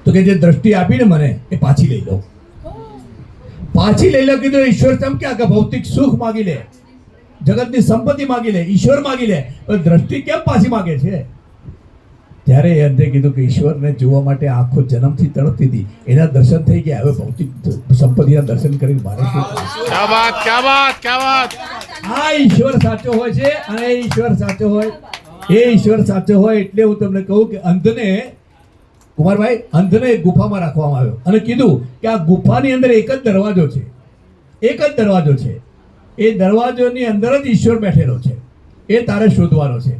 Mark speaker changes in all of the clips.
Speaker 1: તો કે જે દ્રષ્ટિ આપીને મને એ પાછી લઈ લો. પાછી લઈ લો કીધું. ઈશ્વર ચમક્યા કે ભૌતિક સુખ માગી લે, જગતની સંપત્તિ માગી લે, ઈશ્વર માગી લે, પણ દ્રષ્ટિ કેમ પાછી માગે છે? ત્યારે એ અંતે કીધું કે ઈશ્વરને જોવા માટે આંખો જન્મથી તડપતી હતી, એના દર્શન થઈ ગયા, હવે ભૌતિક સંપત્તિના દર્શન કરીને મારે શું?
Speaker 2: ક્યા વાત, ક્યા વાત, ક્યા વાત!
Speaker 1: આ ઈશ્વર સાચો હોય છે, અને એ ઈશ્વર સાચો હોય, એ ઈશ્વર સાચો હોય એટલે હું તમને કહું કે અંધને, કુમારભાઈ, અંધને ગુફામાં રાખવામાં આવ્યો અને કીધું કે આ ગુફાની અંદર એક જ દરવાજો છે, એક જ દરવાજો છે, એ દરવાજોની અંદર જ ઈશ્વર બેઠેલો છે, એ તારે શોધવાનો છે.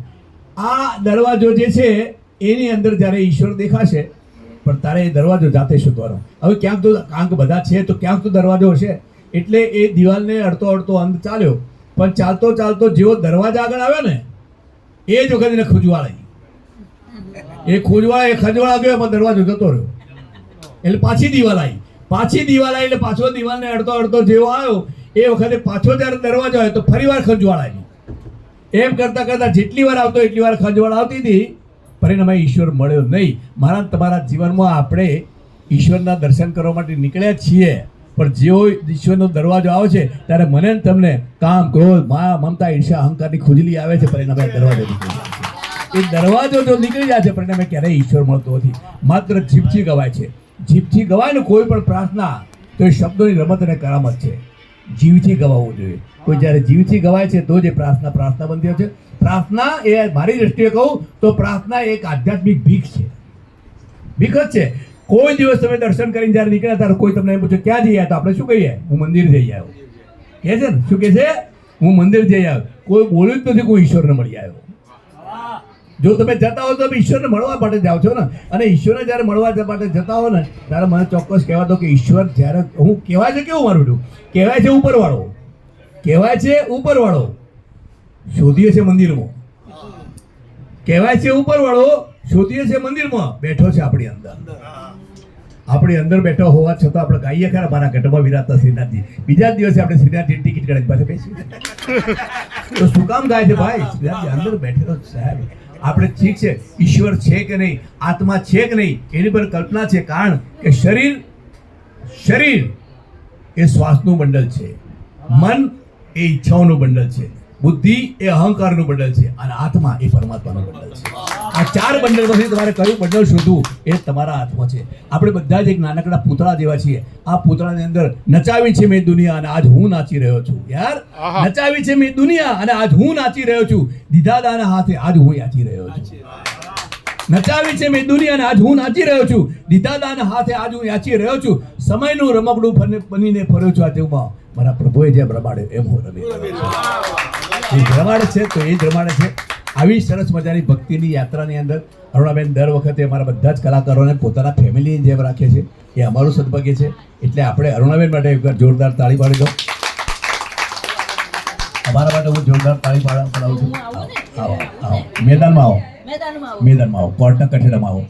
Speaker 1: આ દરવાજો જે છે એની અંદર જ્યારે ઈશ્વર દેખાશે, પણ તારે એ દરવાજો જાતે શોધવાનો. હવે ક્યાંક તો આંક બધા છે તો ક્યાંક તો દરવાજો હશે, એટલે એ દિવાલને અડતો અડતો અંધ ચાલ્યો, પણ ચાલતો ચાલતો જેવો દરવાજા આગળ આવ્યો ને એ જ વખત એને ખુજવાળ આવી. એ ખજવાળ ગયો, એમાં દરવાજો જતો રહ્યો, એટલે પાછી દિવાલ આવી, પાછી દિવાલ આવી, એટલે પાછો દિવાલને અડતો અડતો જેવો આવ્યો, એ વખતે પાછો જ્યારે દરવાજો આવ્યો તો ફરી વાર ખજવાળ આવી. એમ કરતા કરતા જેટલી વાર આવતો એટલી વાર ખજવાળ આવતી હતી, પરિણામે ઈશ્વર મળ્યો નહીં. મારા તમારા જીવનમાં આપણે ઈશ્વરના દર્શન કરવા માટે નીકળ્યા છીએ, પણ જેવો ઈશ્વરનો દરવાજો આવે છે ત્યારે મને ને તમને કામ, ક્રોધ, માયા, મમતા, ઈર્ષ્યા, અહંકારની ખુજલી આવે છે, પરિણામે દરવાજો નીકળી જાય છે. એ દરવાજો જો નીકળી જાય છે, પરિણામે ક્યારેય ઈશ્વર મળતો નથી. માત્ર જીભથી ગવાય છે. જીભથી ગવાય ને કોઈ પણ પ્રાર્થના તો એ શબ્દોની રમત અને કરામત છે. જીવથી ગવાવું જોઈએ. કોઈ જ્યારે જીવથી ગવાય છે તો જ એ પ્રાર્થના બનતી હોય છે. પ્રાર્થના એ મારી દ્રષ્ટિએ કહું તો પ્રાર્થના એક આધ્યાત્મિક ભીખ છે, ભીખ જ છે. કોઈ દિવસ તમે દર્શન કરીને જ્યારે નીકળ્યા ત્યારે કોઈ તમને એમ પૂછે ક્યાં જઈ આવ્યા, તો આપણે શું કહીએ? હું મંદિર જઈ આવ્યો. કહે છે ને, શું કહે છે? હું મંદિર જઈ આવ્યો. કોઈ બોલ્યું જ નથી કોઈ ઈશ્વરને મળી આવ્યો. જો તમે જતા હો તો તમે ઈશ્વરને મળવા માટે જાઓ છો ને, અને ઈશ્વરને જ્યારે મળવા માટે જતા હો ને ત્યારે મને ચોક્કસ કહેવા દો કે ઈશ્વર જ્યારે હું કહેવાય છે, કેવું મારું બેટું કહેવાય છે, ઉપરવાળો કહેવાય છે, ઉપરવાળો શોધીએ છે મંદિરમાં, કહેવાય છે ઉપરવાળો શોધીએ છે મંદિરમાં, બેઠો છે આપણી અંદર. આપણી અંદર બેઠો હોવા છતાં આપણે ગાઈએ ખરા મારા ઘટમાં વિરાતા શ્રીનાથજી. બીજા દિવસે આપણે શ્રીનાથજી ટિકિટ કાઢી પાસે બેસી તો શું કામ ગાય છે ભાઈ? શ્રીનાથજી અંદર બેઠેલો સાહેબ. આપણે ઠીક છે, ઈશ્વર છે કે નહીં, આત્મા છે કે નહીં, એની પર કલ્પના છે. કારણ કે શરીર એ શ્વાસનું બંડલ છે, મન એ ઈચ્છાઓનું બંડલ છે, બુદ્ધિ એ અહંકારનું બંડલ છે, અને આત્મા એ પરમાત્માનું બંડલ છે. આ ચાર બંડલમાંથી તમારે કયું બંડલ શોધવું એ તમારા હાથમાં છે. આપણે બધા જ એક નાનકડા પૂતળા જેવા છીએ. આ પૂતળાની અંદર નચાવી છે મેં દુનિયા અને આજ હું નાચી રહ્યો છું. યાર, નચાવી છે મેં દુનિયા અને આજ હું નાચી રહ્યો છું. દીધા દાના હાથે આજ હું યાચી રહ્યો છું. નચાવી છે મેં દુનિયા અને આજ હું નાચી રહ્યો છું. દીધા દાના હાથે આજ હું યાચી રહ્યો છું. સમયનું રમકડું બનીને ફર્યો છું આ તેમાં. મારા પ્રભુએ જેમ રમાડ્યો એમ હું રમી રમાડે છે તો એ જ રમાડે છે. આવી સરસ મજાની ભક્તિની યાત્રાની અંદર અરુણાબેન દર વખતે અમારા બધા જ કલાકારોને પોતાના ફેમિલીની જેમ રાખે છે. એ અમારું સદભાગ્ય છે. એટલે આપણે અરુણાબેન માટે એક જોરદાર તાળી પાડી દો. અમારા માટે હું જોરદાર તાળી પડાવું છું. આવો, મેદાનમાં આવો, કોર્ટના કઠેડામાં આવો.